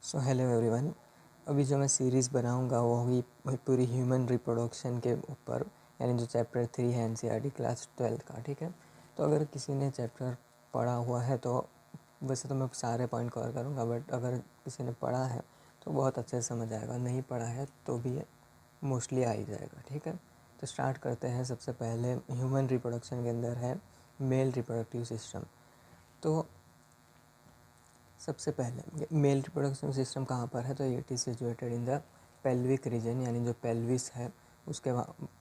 So hello everyone. अभी जो मैं सीरीज़ बनाऊंगा वो होगी पूरी ह्यूमन रिप्रोडक्शन के ऊपर, यानी जो चैप्टर 3 है एनसीईआरटी क्लास 12 का। ठीक है, तो अगर किसी ने चैप्टर पढ़ा हुआ है तो वैसे तो मैं सारे पॉइंट कवर करूंगा, बट अगर किसी ने पढ़ा है तो बहुत अच्छे से समझ आएगा, नहीं पढ़ा है तो भी मोस्टली आ ही जाएगा। ठीक है, तो स्टार्ट करते हैं। सबसे पहले ह्यूमन रिप्रोडक्शन के अंदर है मेल रिप्रोडक्टिव सिस्टम। तो सबसे पहले मेल रिप्रोडक्शन सिस्टम कहाँ पर है, तो it is situated in the pelvic region, यानी जो पेल्विस है उसके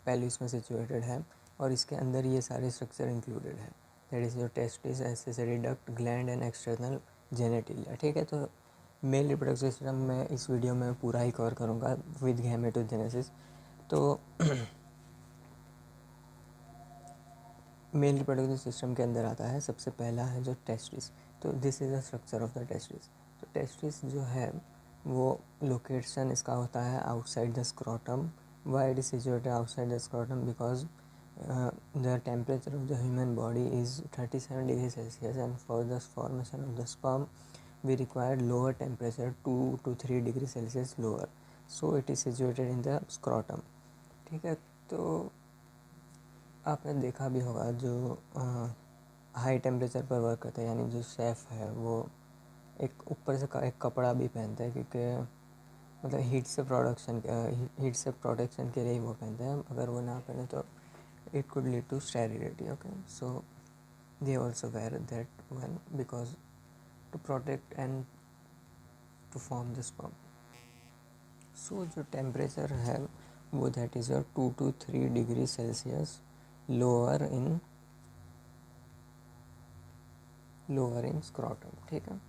पेल्विस में सिचुएटेड है, और इसके अंदर ये सारे स्ट्रक्चर इंक्लूडेड है। That is your testis, accessory duct, gland and external genitalia. ठीक है, तो मेल रिप्रोडक्शन सिस्टम में इस वीडियो में पूरा ही कवर करूँगा विद गैमेटोजेनेसिस। तो मेल रिप्रोडक्टिव सिस्टम के अंदर आता है सबसे पहला है जो टेस्टिस। तो this is the structure of the testis. तो टेस्टिस जो है वो लोकेशन इसका होता है outside the scrotum. Why it is situated outside the scrotum? Because the temperature of the human body is 37 degree Celsius, and for the formation of the sperm we require lower temperature 2 to 3 degree Celsius lower, so it is situated in the scrotum. ठीक है, तो आपने देखा भी होगा जो high temperature पर work करते हैं, यानी जो शेफ़ है वो एक ऊपर से एक कपड़ा भी पहनते हैं, क्योंकि मतलब हीट से प्रोटेक्शन के लिए ही वो पहनते हैं। अगर वो ना पहने तो it could lead to sterility. Okay, so they also wear that one because to protect and to form the sperm. So जो टेम्परेचर है वो that is your 2 to 3 degree Celsius lower in scrotum. ठीक है,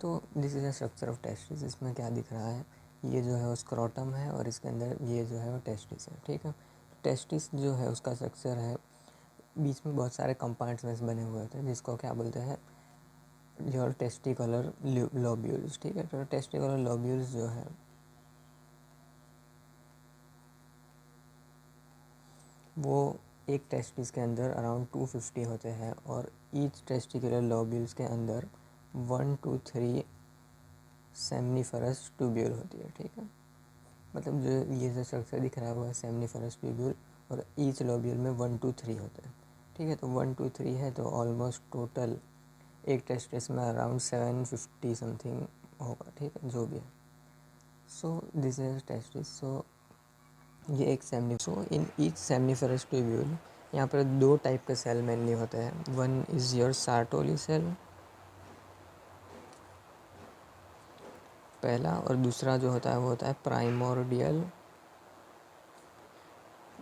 तो this is a structure of testis. इसमें क्या दिख रहा है, ये जो है वो स्क्रोटम है और इसके अंदर ये जो है वो टेस्टिस है। ठीक है, टेस्टिस जो है उसका स्ट्रक्चर है, बीच में बहुत सारे कंपार्टमेंट्स बने हुए होते हैं जिसको क्या बोलते हैं, योर टेस्टिकुलर लोब्यूल्स। ठीक है, तो टेस्टिकुलर लोब्यूल्स जो है वो एक टेस्टिस के अंदर अराउंड 250 होते हैं, और ईच टेस्टिकुलर लोब्यूल्स के अंदर 1 to 3 सेमनीफरस ट्यूब्यूल होती है। ठीक है, मतलब जो ये जो स्ट्रक्चर दिख रहा है वो है सेमनीफरस ट्यूब्यूल, और ईच लोब्यूल में 1 to 3 होते हैं। ठीक है, तो 1 to 3 है तो ऑलमोस्ट टोटल एक टेस्टिस में अराउंड 750 समथिंग होगा। ठीक है, जो भी है। So this is testis. So ये एक इन ईच सेमनीफरस ट्यूब्यूल यहाँ पर दो टाइप के सेल मेनली होते हैं। वन इज़ योर सार्टोली सेल पहला, और दूसरा जो होता है वो होता है प्राइमोर्डियल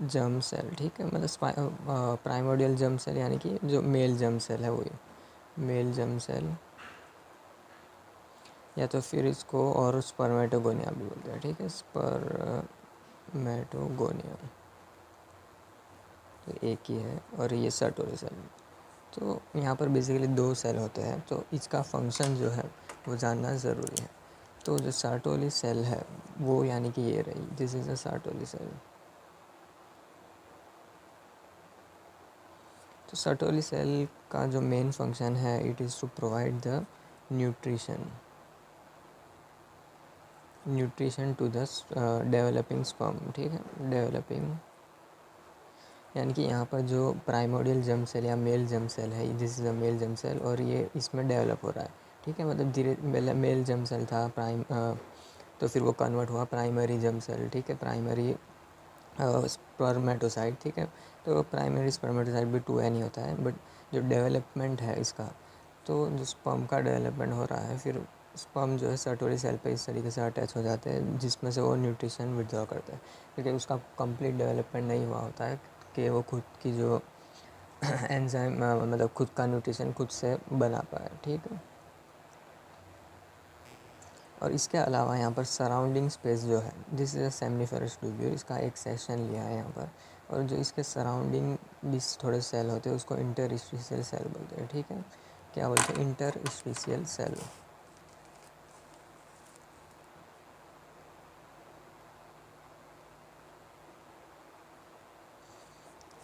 जर्म सेल। ठीक है, मतलब प्राइमोर्डियल जर्म सेल यानी कि जो मेल जर्म सेल है वो मेल जर्म सेल, या तो फिर इसको और स्पर्मेटोगोनिया भी बोलते हैं। ठीक है, स्पर्मेटोगोनिया तो एक ही है, और ये सर्टोरी सेल। तो यहाँ पर बेसिकली दो सेल होते हैं, तो इसका फंक्शन जो है वो जानना ज़रूरी है। तो जो सर्टोली सेल है वो यानी कि ये रही, this is a Sertoli cell. तो सर्टोली सेल का जो मेन फंक्शन है it is to provide the nutrition to the developing sperm. ठीक है, डेवलपिंग यानी कि यहाँ पर जो प्राइमोडियल जर्म सेल या मेल जर्म सेल है, this is a male germ cell, और ये इसमें डेवलप हो रहा है। ठीक है, मतलब धीरे पहले मेल जर्म सेल था तो फिर वो कन्वर्ट हुआ प्राइमरी जर्म सेल। ठीक है, प्राइमरी स्पर्मेटोसाइट। ठीक है, तो प्राइमरी स्पर्मेटोसाइट भी 2n ही होता है, बट जो डेवलपमेंट है इसका, तो जो स्पर्म का डेवलपमेंट हो रहा है, फिर स्पर्म जो है सर्टोरी सेल पे इस तरीके से अटैच हो जाते हैं जिसमें से वो न्यूट्रिशन विड्रॉ करते हैं, क्योंकि उसका कंप्लीट डेवलपमेंट नहीं हुआ होता है कि वो खुद की जो एंजाइम मतलब खुद का न्यूट्रिशन खुद से बना पाए। ठीक है, और इसके अलावा यहाँ पर सराउंडिंग स्पेस जो है, दिस इज़ अ सेमनीफरस ट्यूब्यूल, इसका एक सेक्शन लिया है यहाँ पर, और जो इसके सराउंडिंग भी थोड़े सेल होते हैं उसको इंटरस्टिशियल सेल बोलते हैं। ठीक है, क्या बोलते हैं, इंटरस्टिशियल सेल।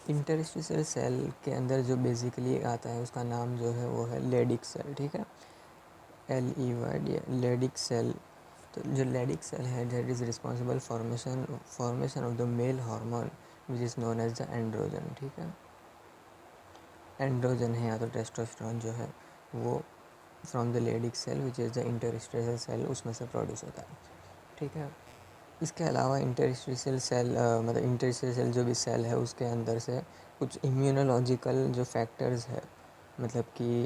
इंटरस्टिशियल सेल के अंदर जो बेसिकली आता है उसका नाम जो है वो है लेडिक सेल। ठीक है, LEYD लेडिक सेल। तो जो लेडिक सेल है that is responsible formation of the male hormone which is known as the androgen, ठीक है। एंड्रोजन है या तो टेस्टोस्टेरोन जो है वो from the Leydig cell which is the interstitial cell उसमें से प्रोड्यूस होता है, ठीक है। इसके अलावा इंटरस्टिशियल सेल मतलब इंटरस्टिशियल सेल जो भी सेल है उसके अंदर से कुछ इम्यूनोलॉजिकल जो फैक्टर्स है, मतलब कि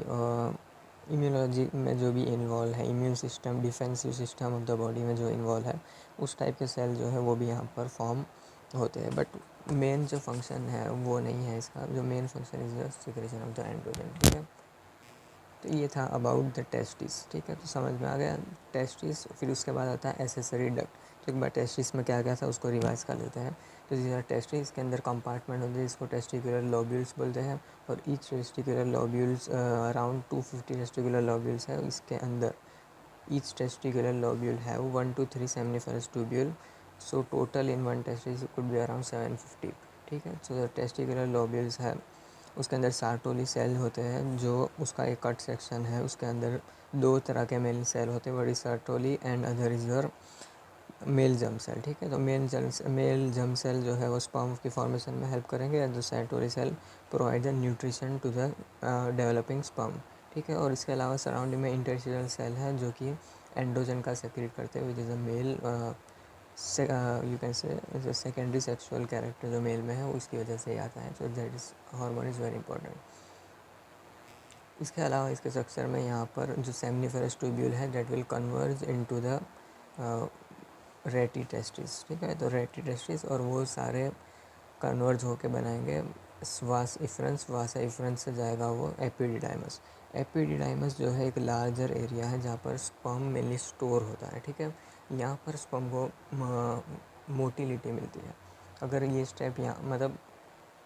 इम्यूनोलॉजी में जो भी इन्वॉल्व है, immune system defensive system of the body में जो इन्वॉल्व है उस टाइप के सेल जो है वो भी यहाँ पर फॉर्म होते हैं। बट मेन जो फंक्शन है वो नहीं है इसका, जो main function is the secretion of the androgen, ठीक है। तो ये था अबाउट द टेस्टिस, ठीक है। तो समझ में आ गया टेस्टिस। फिर उसके बाद आता है एसेसरी डक्ट। तो एक बार टेस्टिस में क्या क्या था उसको रिवाइज कर लेते हैं। तो जैसे टेस्टिस के अंदर कंपार्टमेंट होते हैं जिसको टेस्टिकुलर लोब्यूल्स बोलते हैं, और each testicular lobules around 250 testicular lobules है इसके अंदर। Each testicular lobule have 1 to 3 seminiferous tubule, so total in one testis could be around 750, ठीक है। सो टेस्टिकुलर लोब्यूल्स है, उसके अंदर सार्टोली सेल होते हैं जो उसका एक कट सेक्शन है, उसके अंदर दो तरह के मेल सेल होते हैं, बड़ी Sertoli and other is your male germ cell, ठीक है। तो मेल जर्म सेल जो है वो स्पर्म की फॉर्मेशन में हेल्प करेंगे, and the Sertoli cell provide the nutrition to the developing sperm, ठीक है। और इसके अलावा सराउंडिंग में इंटरस्टिशियल सेल है जो कि एंड्रोजन का सेक्रेट करते हैं which is a male you can say secondary sexual character जो मेल में है उसकी वजह से ही आता है। So that is hormone is very important. इसके अलावा इसके स्ट्रक्चर में यहाँ पर जो सेमिनिफरस ट्यूब्यूल है that will converge into the rete testis, ठीक है। तो रेटी टेस्टिस और वो सारे कन्वर्ज होके बनाएंगे वासा इफ्रंस से जाएगा वो एपिडिडाइमस। एपिडिडाइमस जो है एक लार्जर एरिया है जहाँ पर स्पर्म मेनली स्टोर होता है, ठीक है। यहाँ पर स्पर्म को मोटिलिटी मिलती है। अगर ये स्टेप यहाँ मतलब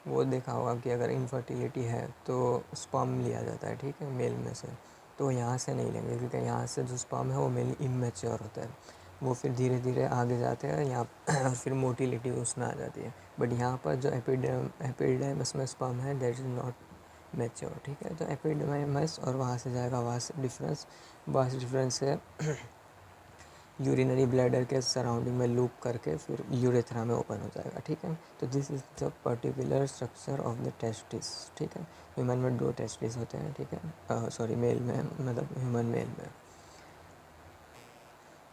वो देखा होगा कि अगर इनफर्टिलिटी है तो स्पर्म लिया जाता है, ठीक है, मेल में से। तो यहाँ से नहीं लेंगे क्योंकि यहाँ से जो स्पर्म है वो मेनली इमेच्योर होता है, वो फिर धीरे धीरे आगे जाते हैं यहाँ फिर मोटिलिटी उसमें आ जाती है। बट यहाँ पर जो एपिडेमस में स्पर्म है दैट इज़ नॉट मैच्योर, ठीक है। तो एपिडेमस और वहाँ से जाएगा वास डिफरेंस से यूरिनरी ब्लैडर के सराउंडिंग में लूप करके फिर यूरेथ्रा में ओपन हो जाएगा, ठीक है। तो this is the particular structure of the testis, ठीक है। ह्यूमन में दो टेस्टिस होते हैं, ठीक है, सॉरी मेल में मतलब ह्यूमन मेल में।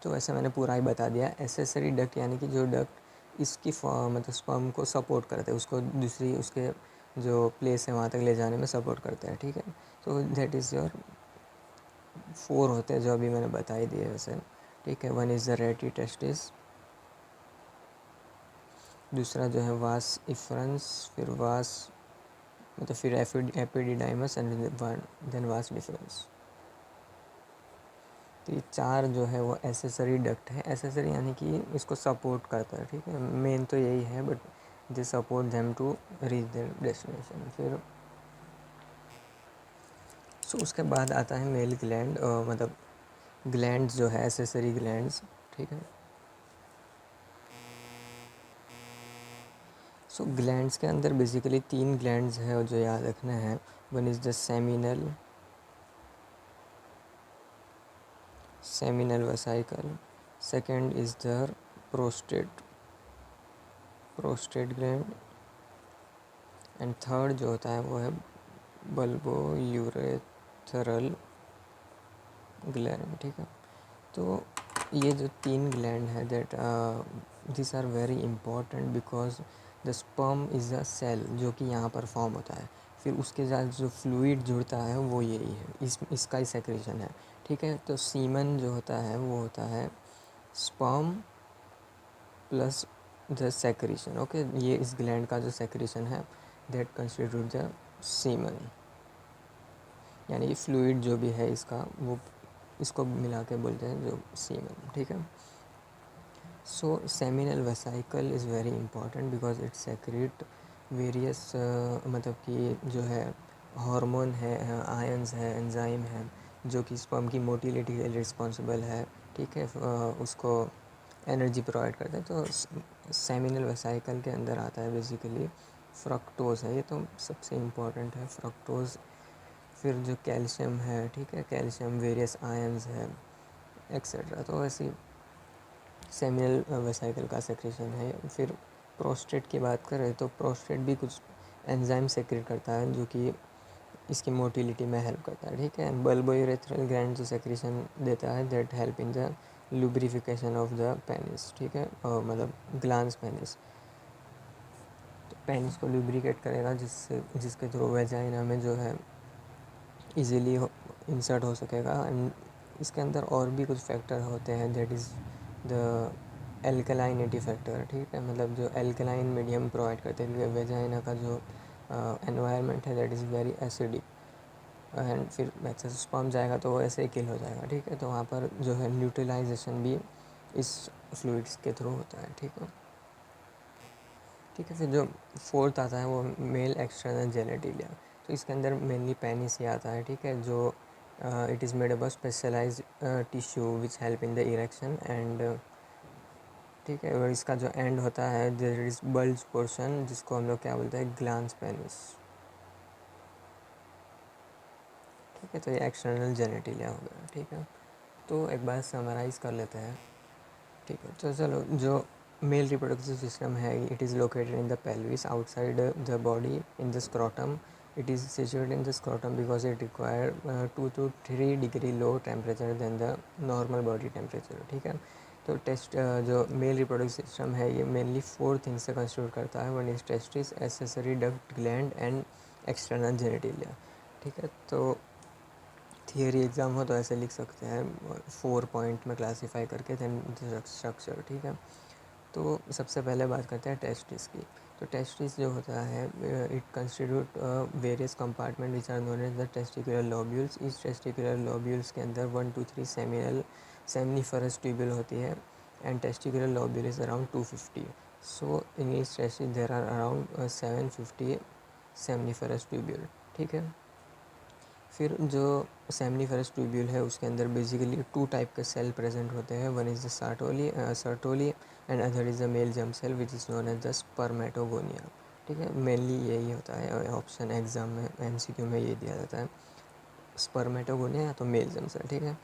तो वैसे मैंने पूरा ही बता दिया। एसेसरी डक्ट यानी कि जो डक्ट इसकी मतलब स्पर्म को सपोर्ट करते हैं, उसको दूसरी उसके जो प्लेस है वहाँ तक ले जाने में सपोर्ट करते हैं, ठीक है। तो दैट इज़ योर 4 होते हैं जो अभी मैंने बता ही दिए वैसे, ठीक है। One is the rete testis, दूसरा जो है वास इफ्रंस, फिर वास मतलब फिर epididymis and then vas deferens. तो ये 4 जो है वो एसेसरी डक्ट है। एसेसरी यानी कि इसको सपोर्ट करता है, ठीक है। मेन तो यही है but they support them to reach their destination. फिर उसके बाद आता है मेल ग्लैंड, मतलब ग्लैंड्स जो है एसेसरी ग्लैंड्स, ठीक है। ग्लैंड्स के अंदर बेसिकली 3 ग्लैंड्स है और जो याद रखना है। One is the seminal vesicle, second is the prostate gland, and third जो होता है वो है बल्बो यूरेथरल ग्लैंड, ठीक है। तो ये जो 3 ग्लैंड है that this are very important because the sperm is a cell जो कि यहाँ पर फॉर्म होता है। फिर उसके साथ जो फ्लूइड जुड़ता है वो यही है, इसका ही सेक्रेशन है, ठीक है। तो सीमन जो होता है वो होता है sperm plus the secretion, okay. ये इस ग्लैंड का जो सेक्रेशन है दैट कंस्टिट्यूट द सीमन, यानी फ्लूइड जो भी है इसका वो इसको मिला के बोलते हैं जो सीमन, ठीक है। So seminal vesicle is very important because it secrete various मतलब कि जो है हार्मोन है, आयंस है, एंजाइम है जो कि स्पर्म की मोटिलिटी के लिए रिस्पॉन्सिबल है, ठीक है। उसको एनर्जी प्रोवाइड करता है। तो सेमिनल वेसाइकल के अंदर आता है बेसिकली फ्रक्टोज है, ये तो सबसे इम्पोर्टेंट है फ्रक्टोज। फिर जो कैल्शियम है, ठीक है, कैल्शियम वेरियस आयंस है एक्सेट्रा। तो ऐसी सेमिनल वेसाइकल का सेक्रेशन है। फिर प्रोस्टेट की बात करें तो प्रोस्टेट भी कुछ एंजाइम सेक्रेट करता है जो कि इसकी मोटिलिटी में हेल्प करता है, ठीक है। बल्बोयूरेथ्रल ग्लैंड जो सेक्रेशन देता है that help in the lubrication of the penis, ठीक है, मतलब ग्लांस पेनिस। तो पेनिस को लुब्रिकेट करेगा जिसके थ्रू वेजाइना में जो है इजीली इंसर्ट हो सकेगा। एंड इसके अंदर और भी कुछ फैक्टर होते हैं दैट इज़ द एल्कलाइनिटी फैक्टर, ठीक है, मतलब जो एल्कलाइन मीडियम प्रोवाइड करते हैं क्योंकि वेजाइना का जो एनवायरनमेंट है that is very acidic. And फिर एक्सेस स्पर्म जाएगा तो वो ऐसे ही किल हो जाएगा, ठीक है। तो वहाँ पर जो है न्यूट्रलाइजेशन भी इस फ्लूइड्स के थ्रू होता है, ठीक है। ठीक है, फिर जो फोर्थ आता है वो मेल एक्सटर्नल जेनेटिलिया। तो इसके अंदर मेनली पेनिस ही आता है, ठीक है, जो it is made up of specialised tissue which help in the erection and, ठीक है। और इसका जो एंड होता है देयर इज़ बल्ज पोर्शन जिसको हम लोग क्या बोलते हैं, ग्लांस पेनिस, ठीक है। तो ये एक्सटर्नल जेनेटिलिया हो गया, ठीक है। तो एक बार समराइज़ कर लेते हैं, ठीक है। तो चलो, जो मेल रिप्रोडक्टिव सिस्टम है it is located in the pelvis outside the body in the scrotum. It is situated in the scrotum because it require 2 to 3 degree low temperature then the normal body temperature, ठीक है। तो जो male reproductive system है ये mainly 4 things से constitute करता है। One is testis, accessory duct gland and external genitalia, ठीक है। तो थियरी एग्ज़ाम हो तो ऐसे लिख सकते हैं 4 पॉइंट में क्लासीफाई करके देन स्ट्रक्चर, ठीक है। तो सबसे पहले बात करते हैं टेस्टिस की। तो टेस्टिस जो होता है it constitute various compartment which are known as the testicular lobules. इस टेस्टिकुलर लोब्यूल्स के अंदर 1 to 3 सेमिनिफरस ट्यूब्यूल होती है and testicular lobule is around 250। So in each testis there are around 750 seminiferous tubule, ठीक है। फिर जो सेमिनिफरस ट्यूब्यूल है उसके अंदर बेसिकली 2 टाइप के सेल प्रेजेंट होते हैं। One is the Sertoli and other is the male germ cell which is known as the spermatogonia, ठीक है। मेनली यही होता है, ऑप्शन एग्ज़ाम में एमसीक्यू में ये दिया जाता है, स्पर्मेटोगोनिया या तो मेल जर्म सेल, ठीक है।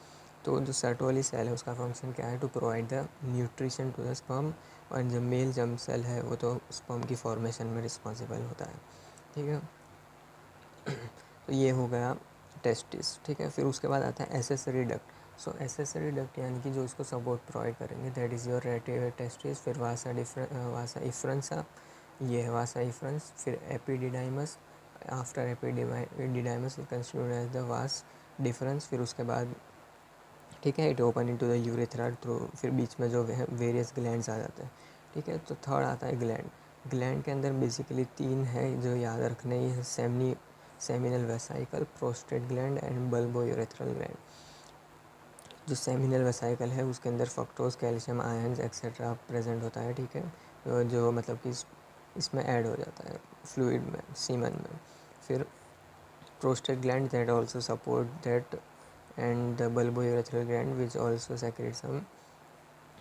तो जो सर्टोली सेल है उसका फंक्शन क्या है, to provide the nutrition to the sperm. और जो मेल जर्म सेल है वो तो स्पर्म की फॉर्मेशन में रिस्पॉन्सिबल होता है, ठीक है। तो ये हो गया टेस्टिस, ठीक है। फिर उसके बाद आता है accessory duct. So accessory duct यानी कि जो इसको सपोर्ट प्रोवाइड करेंगे दैट इज़ योर टेस्टिस। फिर वासा इफ्रंसा, ये है वासा इफ्रंस। फिर epididymis, after epididymis it constitute as the vas deferens. फिर उसके बाद, ठीक है, it open into the urethra through. फिर बीच में जो वेरियस ग्लैंड्स आ जाते हैं, ठीक है। तो थर्ड आता है ग्लैंड। ग्लैंड के अंदर बेसिकली 3 है जो याद रखने, ये है seminal vesicle, prostate gland and bulbourethral gland. जो सेमिनल वेसाइकल है उसके अंदर fructose, calcium ions etcetera present होता है, ठीक है, जो मतलब कि इसमें ऐड हो जाता है फ्लूइड में, सीमन में। फिर prostate gland that also support that and the bulbourethral gland which also secretes some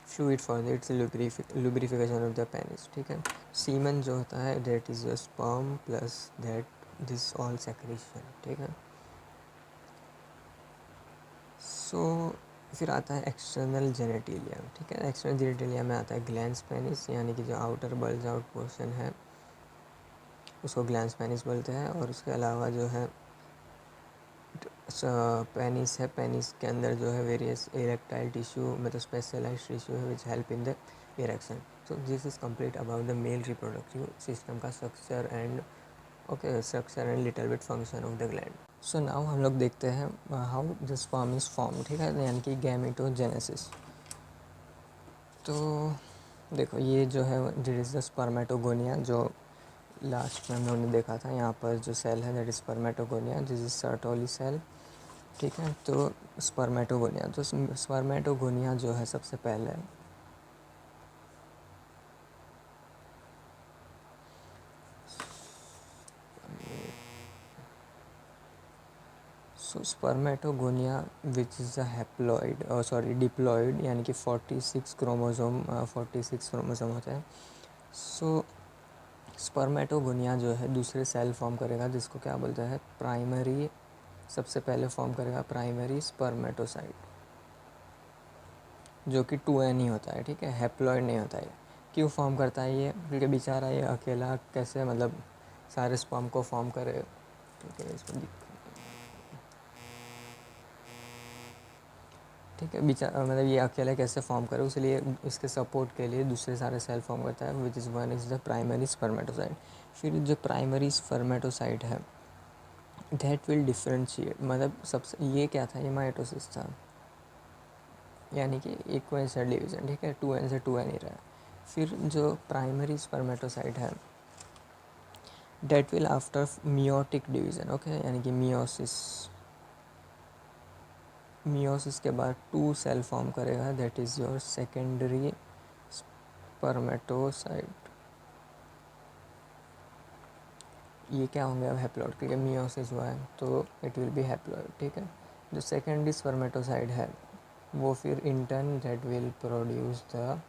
fluid for its lubrification of the penis, ठीक है। सीमन जो होता है that is a sperm plus that this all secretion, ठीक है। सो फिर आता है एक्सटर्नल जेनेटिलिया, ठीक है। एक्सटर्नल जेनेटिलिया में आता है ग्लैंस पेनिस, यानी कि जो आउटर बल्ज आउट पोर्शन है उसको ग्लैंस पेनिस बोलते हैं। और उसके अलावा जो है पेनिस है, पेनिस के अंदर जो है वेरियस इरेक्टाइल टिश्यू मतलब स्पेशलाइज्ड टिश्यू है which help in the erection. So this is complete about the male reproductive system का structure and structure and little bit function of the gland. So now हम लोग देखते हैं how the sperm is form, ठीक है, यानी कि gametogenesis. तो देखो ये जो है दिस इज़ द स्पर्मेटोगोनिया, जो लास्ट में हम लोगों ने देखा था। यहाँ पर जो सेल है that is spermatogonia, this is Sertoli cell, ठीक है। तो स्पर्मेटोगोनिया, तो स्पर्मेटोगोनिया जो है सबसे पहले spermatogonia which is a haploid sorry diploid, यानी कि 46 क्रोमोसोम होते हैं। सो स्पर्मेटोगोनिया जो है दूसरे सेल फॉर्म करेगा जिसको क्या बोलते हैं, प्राइमरी। सबसे पहले फॉर्म करेगा प्राइमरी स्पर्मेटोसाइट, जो कि 2n ही होता है, ठीक है, हैप्लॉइड नहीं होता है। क्यों फॉर्म करता है ये, क्योंकि बेचारा ये अकेला कैसे मतलब सारे स्पर्म को फॉर्म करे, ठीक है, इसको ठीक है, बेचारा मतलब ये अकेले कैसे फॉर्म करे, उसलिए इसके सपोर्ट के लिए दूसरे सारे सेल फॉर्म करता है, which is one is the primary spermatocyte. फिर जो प्राइमरी स्पर्मेटोसाइट है दैट विल डिफ्रेंशिएट, मतलब सबसे ये क्या था, ये माइटोसिस था, यानी कि इक्वेशनल डिवीजन, ठीक है, 2n से 2n ही रहा। फिर जो प्राइमरी स्पर्मेटोसाइट है that will after meiotic division, okay, यानी कि मियोसिस, मियोसिस के बाद 2 सेल फॉर्म करेगा, that is your secondary spermatocyte. ये क्या होंगे अब, हैप्लॉइड, क्योंकि मियोसिस हुआ है तो इट विल बी हैप्लॉइड, ठीक है। जो सेकेंडरी स्पर्मेटोसाइट है वो फिर intern that will produce the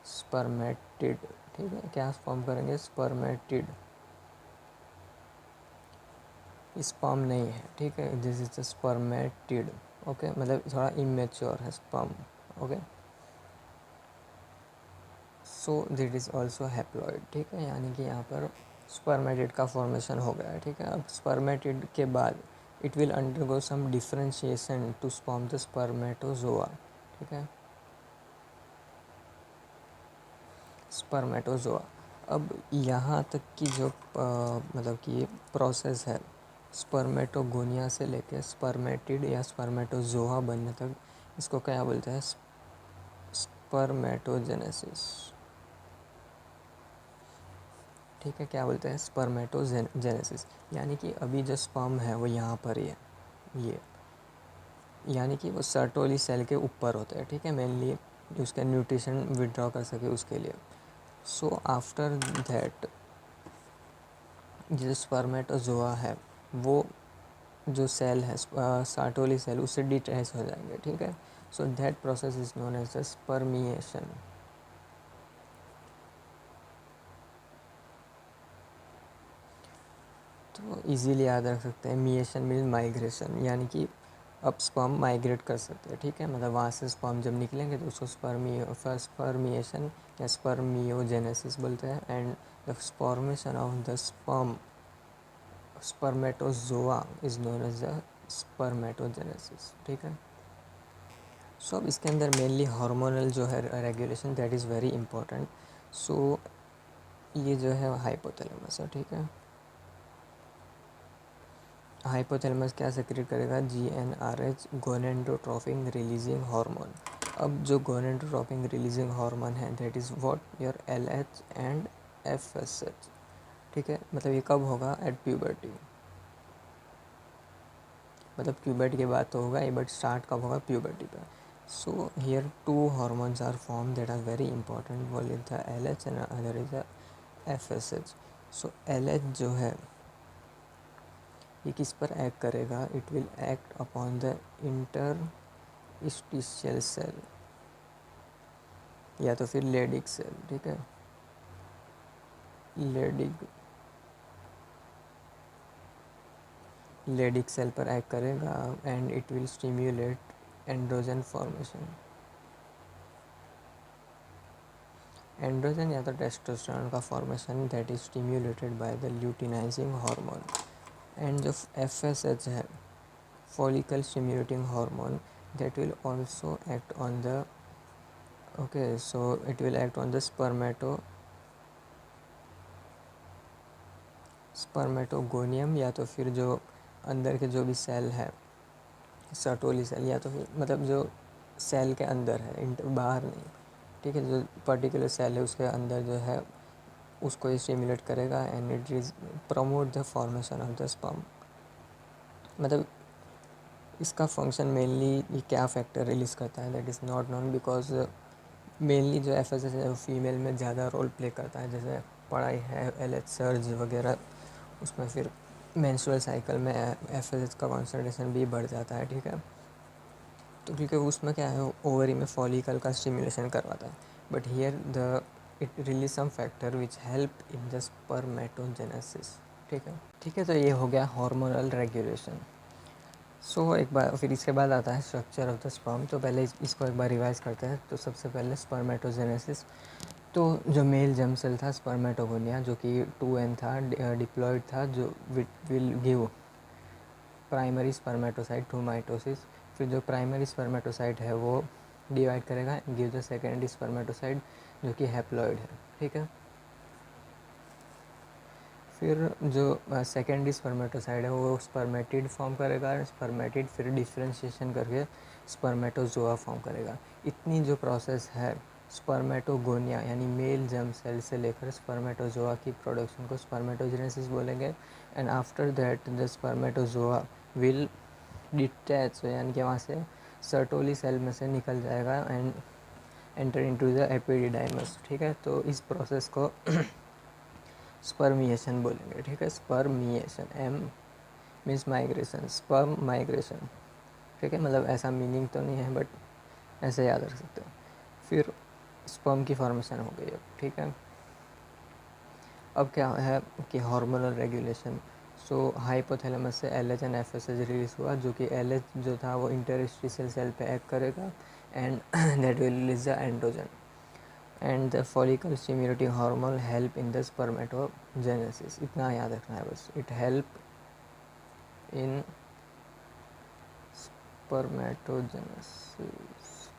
spermatid, ठीक है, क्या फॉर्म करेंगे, स्पर्मेटिड, स्पर्म नहीं है, ठीक है, this is the spermatid, okay, मतलब थोड़ा इमेच्योर है sperm, okay, so that is also haploid, ठीक है, यानी कि यहाँ पर स्पर्मेटिड का फॉर्मेशन हो गया है, ठीक है। अब स्पर्मेटिड के बाद it will undergo some differentiation to form the spermatozoa, ठीक है, स्पर्मेटोजोआ। अब यहाँ तक की जो मतलब कि प्रोसेस है स्पर्मेटोगोनिया से लेकर स्पर्मेटिड या स्पर्मेटोजोआ बनने तक, इसको क्या बोलते हैं, स्पर्मेटोजेनेसिस, ठीक है, क्या बोलते हैं, स्पर्मेटोजेनेसिस, यानी कि अभी जो स्पर्म है वो यहाँ पर ही है, ये यानी कि वो सर्टोली सेल के ऊपर होता है, ठीक है, मेनली उसका न्यूट्रिशन विड्रॉ कर सके उसके लिए। सो आफ्टर दैट जो स्पर्मेटोजोआ है वो जो सेल है सार्टोली सेल उससे डिटैच हो जाएंगे, ठीक है। So that process is known as the spermiation. तो इजीली याद रख सकते हैं, मिएशन मीन माइग्रेशन, यानी कि अब स्पर्म माइग्रेट कर सकते हैं, ठीक है, मतलब वहाँ से स्पर्म जब निकलेंगे तो उसको स्पर्मिएशन या स्पर्मियोजेनेसिस बोलते हैं। And the formation of the sperm spermatozoa is known as the spermatogenesis, ठीक है। सो अब इसके अंदर मेनली हार्मोनल जो है regulation that is very important. So ये जो है हाइपोथैलेमस है, ठीक है, हाइपोथैलेमस क्या सेक्रेट करेगा, GnRH गोनेडोट्रोपिन रिलीजिंग हार्मोन। अब जो गोनेडोट्रोपिन रिलीजिंग हार्मोन है that is what your LH and FSH, ठीक है, मतलब ये कब होगा, एट प्यूबर्टी, मतलब प्यूबर्टी के बाद तो होगा ये, बट स्टार्ट कब होगा, प्यूबर्टी पे। So here 2 hormones are form that are very important, one is the LH and other is the FSH। So LH जो है ये किस पर एक्ट करेगा, it will act upon the interstitial cell या तो फिर लेडिक सेल, ठीक है, लेडिक लेडिक सेल पर एक्ट करेगा and it will stimulate androgen formation. Androgen या तो टेस्टोस्टेरोन का formation that is stimulated by the luteinizing hormone. And जो FSH है follicle stimulating hormone that will also act on the, okay, so it will act on the spermatogonium, या तो फिर जो अंदर के जो भी सेल है सर्टोली सेल, या तो फिर मतलब जो सेल के अंदर है, बाहर नहीं, ठीक है, जो पर्टिकुलर सेल है उसके अंदर जो है उसको ये स्टिमुलेट करेगा and it is promote the formation of the sperm. मतलब इसका फंक्शन मेनली ये क्या फैक्टर रिलीज़ करता है that is not known, because mainly जो FSH है वो फीमेल में ज़्यादा रोल प्ले करता है, जैसे पढ़ाई है LH सर्ज वगैरह, उसमें फिर मेंस्ट्रुअल साइकिल में FSH का कॉन्सेंट्रेशन भी बढ़ जाता है, ठीक है। तो क्योंकि उसमें क्या है ओवरी में फॉलिकल का स्टिमुलेशन करवाता है, but here the it release some factor which help in the spermatogenesis, ठीक है, ठीक है। तो ये हो गया हार्मोनल रेगुलेशन। सो एक बार फिर इसके बाद आता है स्ट्रक्चर ऑफ द स्पर्म। तो पहले इसको एक बार रिवाइज करते हैं। तो सबसे पहले स्पर्मेटोजेनेसिस। तो जो मेल जर्म सेल था स्पर्मेटोगोनिया, जो कि 2n था, डिप्लॉयड था, जो will give primary spermatocyte to mitosis. फिर जो प्राइमरी स्पर्मेटोसाइट है वो डिवाइड करेगा, गिव द सेकेंडरी स्पर्मेटोसाइट जो कि हैप्लॉइड है, ठीक है। फिर जो सेकेंडरी स्पर्मेटोसाइड है वो स्पर्मेटिड फॉर्म करेगा, स्पर्मेटिड फिर डिफ्रेंशिएशन करके स्पर्मेटोजोआ फॉर्म करेगा। इतनी जो प्रोसेस है स्पर्मेटोगोनिया यानी मेल जर्म सेल से लेकर स्पर्मेटोजोआ की प्रोडक्शन को स्पर्मेटोजेनेसिस बोलेंगे। And after that the spermatozoa will detach, यानी कि वहाँ से सर्टोली सेल में से निकल जाएगा and enter into the epididymis, ठीक है। तो इस प्रोसेस को स्पर्मिएशन बोलेंगे, ठीक है। Spermiation, M means migration, sperm migration, ठीक है। मतलब ऐसा मीनिंग तो नहीं है बट ऐसे याद रख सकते हो। फिर स्पर्म की फॉर्मेशन हो गई अब, ठीक है। अब क्या है कि हार्मोनल रेगुलेशन। सो हाइपोथैलेमस से LH एंड FSH रिलीज हुआ, जो कि LH जो था वो इंटरस्टिशियल सेल पे एक्ट करेगा and that will release the androgen and the follicle stimulating hormone help in the spermatogenesis. इतना याद रखना है बस, इट हेल्प इन स्पर्मेटोजेनेसिस,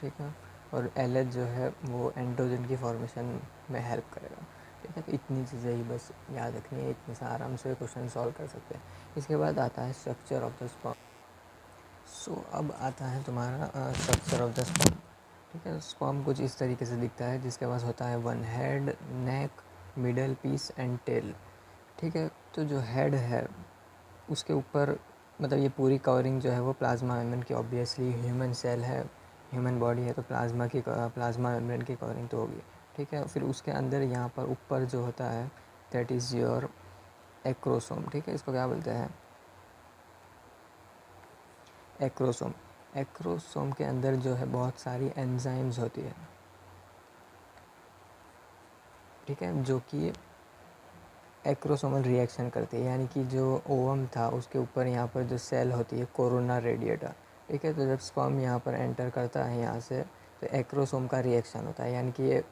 ठीक है। और LH जो है वो एंड्रोजन की फॉर्मेशन में हेल्प करेगा, ठीक है। तो इतनी चीज़ें ही बस याद रखनी है, इतने से आराम से क्वेश्चन सॉल्व कर सकते हैं। इसके बाद आता है स्ट्रक्चर ऑफ द स्पर्म। सो अब आता है तुम्हारा स्ट्रक्चर ऑफ द स्पर्म, ठीक है। स्पर्म कुछ इस तरीके से दिखता है, जिसके पास होता है one head, neck, middle piece and tail, ठीक है। तो जो हेड है उसके ऊपर, मतलब ये पूरी कवरिंग जो है वो प्लाज्मा मेम्ब्रेन की, ऑब्वियसली ह्यूमन सेल है, ह्यूमन बॉडी है तो प्लाज्मा मेम्ब्रेन की कवरिंग तो होगी, ठीक है। फिर उसके अंदर यहाँ पर ऊपर जो होता है दैट इज़ योर एक्रोसोम, ठीक है। इसको क्या बोलते हैं, एक्रोसोम। एक्रोसोम के अंदर जो है बहुत सारी एंजाइम्स होती है, ठीक है, जो कि एक्रोसोमल रिएक्शन करती है। यानी कि जो ओवम था उसके ऊपर यहाँ पर जो सेल होती है कोरोना रेडिएटा, ठीक है। तो जब स्पर्म यहाँ पर एंटर करता है यहाँ से, तो एक्रोसोम का रिएक्शन होता है, यानी कि ये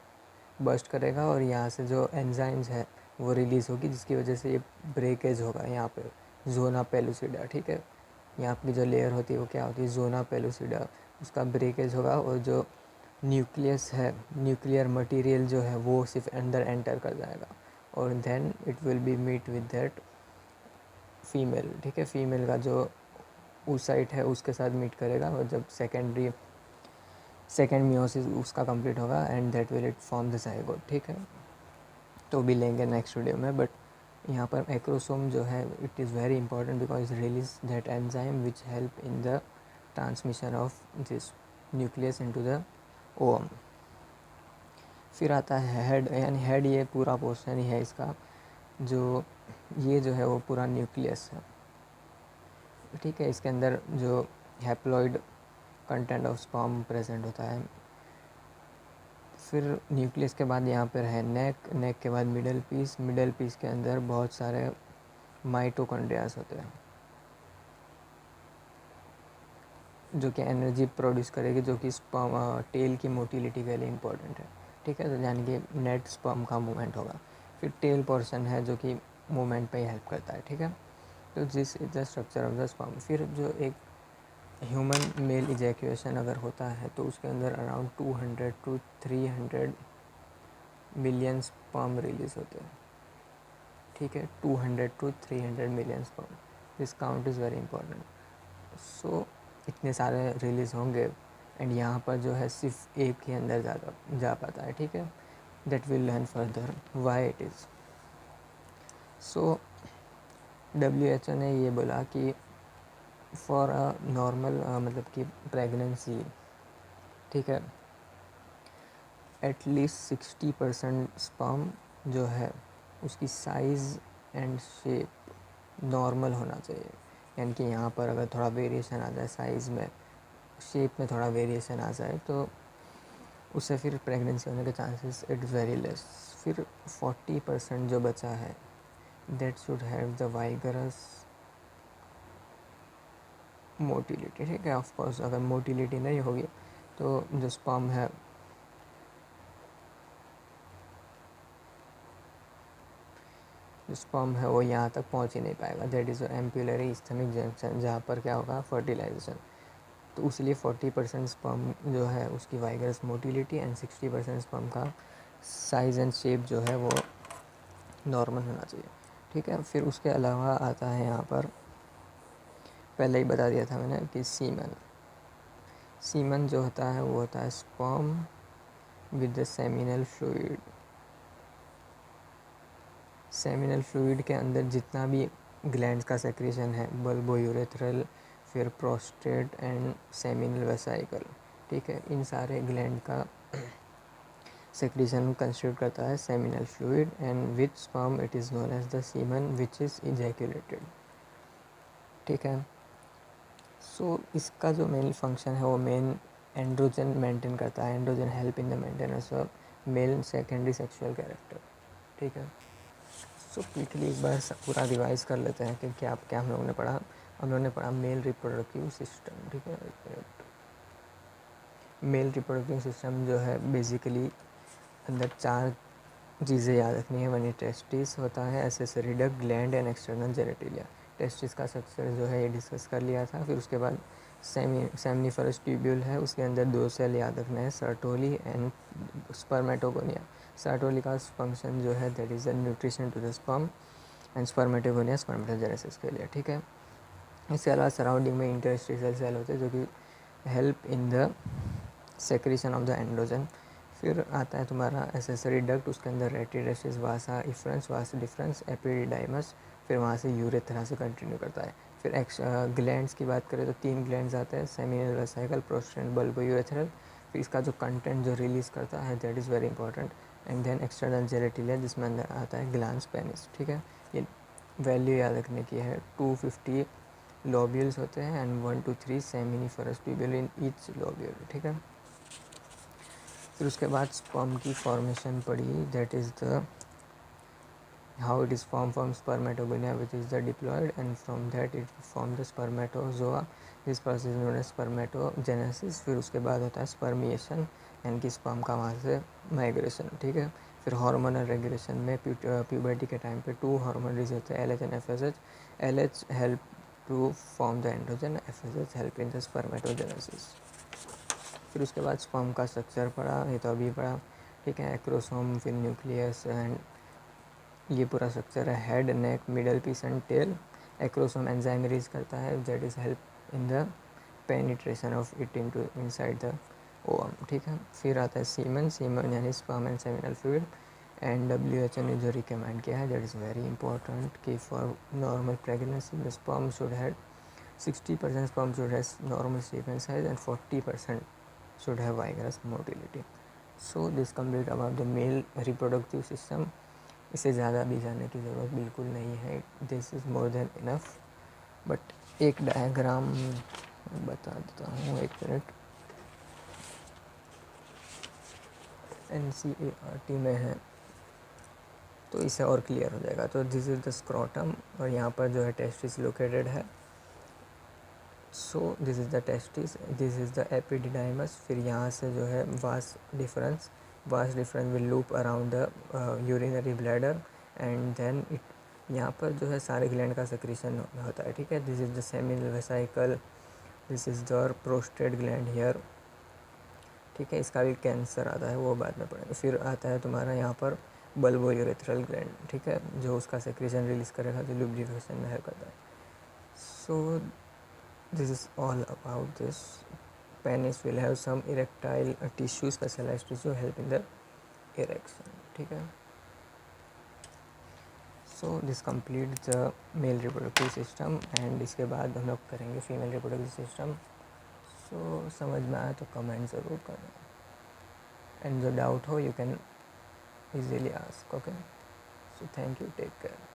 बस्ट करेगा और यहाँ से जो एंजाइम्स है वो रिलीज़ होगी, जिसकी वजह से ये ब्रेकेज होगा यहाँ पे जोना पेलुसिडा, ठीक है। यहाँ की जो लेयर होती है वो क्या होती है, जोना पेलुसिडा, उसका ब्रेकेज होगा और जो न्यूक्लियस है, न्यूक्लियर मटेरियल जो है वो सिर्फ अंदर एंटर कर जाएगा और then it will be meet with that female, ठीक है। फीमेल का जो oocyte है उसके साथ मीट करेगा और जब सेकेंड मियोसिस उसका कंप्लीट होगा and that will it form the zygote, ठीक है। तो भी लेंगे नेक्स्ट वीडियो में, बट यहाँ पर एक्रोसोम जो है it is very important because release that enzyme which help in the transmission of this nucleus into the ovum. फिर आता है हेड, यानी हेड ये पूरा पोर्शन ही है इसका, जो ये जो है वो पूरा न्यूक्लियस है, ठीक है। इसके अंदर जो haploid content of sperm present होता है। फिर न्यूक्लियस के बाद यहाँ पर है नेक, नेक के बाद मिडल पीस, मिडल पीस के अंदर बहुत सारे माइटोकॉन्ड्रियास होते हैं जो कि एनर्जी प्रोड्यूस करेगी, जो कि स्पर्म टेल की मोटिलिटी के लिए इम्पोर्टेंट है, ठीक है। तो यानी कि नेट स्पर्म का मूवमेंट होगा। फिर टेल पोर्शन है जो कि मूवमेंट पे हेल्प करता है, ठीक है। तो this is the structure of the sperm. फिर जो एक ह्यूमन मेल इजैक्यूएशन अगर होता है तो उसके अंदर around 200 to 300 million sperm release होते हैं, ठीक है। 200 to 300 million sperm, this count is very important. So इतने सारे रिलीज़ होंगे एंड यहाँ पर जो है सिर्फ एक ही अंदर जा पाता है, ठीक है। That will learn further why it is. So WHO ने ये बोला कि फॉर अ नॉर्मल मतलब कि प्रेगनेंसी, ठीक है, एटलीस्ट 60% स्पर्म जो है उसकी साइज़ एंड शेप नॉर्मल होना चाहिए। यानी कि यहाँ पर अगर थोड़ा वेरिएशन आ जाए साइज़ में, शेप में थोड़ा वेरिएशन आ जाए तो उससे फिर प्रेगनेंसी होने के चांसेस इट्स वेरी लेस। फिर 40% जो बचा है that should have the vigorous motility, ठीक है। ऑफ कोर्स अगर मोटिलिटी नहीं होगी तो जो स्पर्म है वो यहाँ तक पहुँच ही नहीं पाएगा। दैट इज़ एम्पुलरी इस्थेमिक जंक्शन, जहाँ पर क्या होगा, फर्टिलाइजेशन। तो इसलिए 40% स्पर्म जो है उसकी वाइगरस मोटिलिटी एंड 60% स्पर्म का साइज़ एंड शेप जो है वो नॉर्मल होना चाहिए, ठीक है। फिर उसके अलावा आता है यहाँ पर, पहले ही बता दिया था मैंने कि सीमन जो होता है वो होता है sperm with the seminal fluid. Seminal fluid के अंदर जितना भी ग्लैंड्स का सेक्रेशन है, बल्बोयूरेथ्रल, फिर प्रोस्टेट एंड सेमिनल वेसाइकल, ठीक है, इन सारे ग्लैंड का सेक्रेशन कंस्टिट्यूट करता है seminal fluid, and with sperm it is known as the semen which is ejaculated, ठीक है। सो इसका जो मेन फंक्शन है वो मेन एंड्रोजन मेंटेन करता है। Androgen help in the maintenance of male secondary sexual character, ठीक है। सो क्विकली एक बार पूरा रिवाइज कर लेते हैं कि क्या क्या हम लोगों ने पढ़ा। हम लोगों ने पढ़ा मेल रिप्रोडक्टिव सिस्टम, ठीक है। मेल रिप्रोडक्टिव सिस्टम जो है बेसिकली अंदर 4 चीज़ें याद रखनी है। वन टेस्टिस होता है, accessory duct, gland and external genitalia. Testis का स्ट्रक्चर जो है ये डिस्कस कर लिया था। फिर उसके बाद सेमनीफरस ट्यूब्यूल है, उसके अंदर 2 सेल याद रखना है, सर्टोली एंड स्पर्मेटोगोनिया। सर्टोली का फंक्शन जो है that is the nutrition to the sperm and spermatogonia spermatogenesis के लिए, ठीक है। इसके अलावा सराउंडिंग में इंटरस्टिशियल सेल होते हैं जो कि help in the secretion of the androgen. फिर आता है तुम्हारा एसेसरी डक्ट, उसके अंदर रेटिडेसिस, वासा इफ्रेंस, वास डिफरेंस, एपिडिडाइमस, फिर वहाँ से यूरेथ्रा से कंटिन्यू करता है। फिर ग्लैंड्स की बात करें तो 3 ग्लैंड्स आते हैं, seminal vesicle, prostate, bulbourethral. फिर इसका जो कंटेंट जो रिलीज़ करता है that is very important. And then external genitalia जिसमें अंदर आता है ग्लांस पेनिस, ठीक है। ये वैल्यू याद रखने की है। 250 लोब्यूल्स होते हैं and 1 to 3 seminiferous tubule in each lobule, ठीक है। फिर उसके बाद स्पर्म की फॉर्मेशन पड़ी, that is the how it is form from spermatogonia which is the diploid, and from that it form the spermatozoa, this process known as spermatogenesis. फिर उसके बाद होता है स्पर्मिएशन, यानी कि स्पर्म का वहाँ से माइग्रेशन, ठीक है। फिर हार्मोनल रेगुलेशन में प्यूबर्टी के टाइम पे 2 हार्मोन रिलीज होते हैं, LH and FSH। LH help to form the androgen, FSH help in the spermatogenesis. फिर उसके बाद स्पर्म का स्ट्रक्चर पढ़ा, ये तो अभी पढ़ा, ठीक है। एक्रोसोम, फिर न्यूक्लियस, एंड ये पूरा स्ट्रक्चर है। Head, neck, middle piece and tail. Acrosome enzyme release करता है that is help in the penetration of it into inside the ovum, ठीक है। फिर आता है सीमन, सीमन यानी sperm and seminal fluid. And WHO ने जो रिकमेंड किया है दैट इज़ वेरी इंपॉर्टेंट कि for normal pregnancy the sperm should have 60% sperm should have normal shape and size and 40% should have vigorous motility. So this complete about the male reproductive system. इसे ज़्यादा भी जानने की ज़रूरत बिल्कुल नहीं है, this is more than enough. But एक डायग्राम बता देता हूँ, एक मिनट। NCERT में है तो इसे और क्लियर हो जाएगा। तो दिस इज़ द स्क्रोटम और यहाँ पर जो है टेस्टिस लोकेटेड है। So this is the testis, this is the epididymis. फिर यहाँ से जो है vas deferens will loop around the urinary bladder, and then it यहाँ पर जो है सारे ग्लैंड का सेक्रेशन होता है, ठीक है। This is the seminal vesicle, this is the prostate gland here, ठीक है। इसका भी कैंसर आता है, वो बाद में पढ़ेंगे। फिर आता है तुम्हारा यहाँ पर बल्बो यूरेथ्रल ग्लैंड, ठीक है, जो उसका सेक्रेशन रिलीज़ करेगा, जो लुब्रिकेशन में हेल्प करता है। सो this is all about this. Penis will have some erectile tissue, specialized tissue help in the erection, ठीक है। So this complete the male reproductive system, and इसके बाद हम लोग करेंगे फीमेल रिप्रोडक्टिव सिस्टम। सो समझ में आया तो कमेंट ज़रूर करना, एंड जो डाउट हो you can easily ask, okay. So thank you, take care.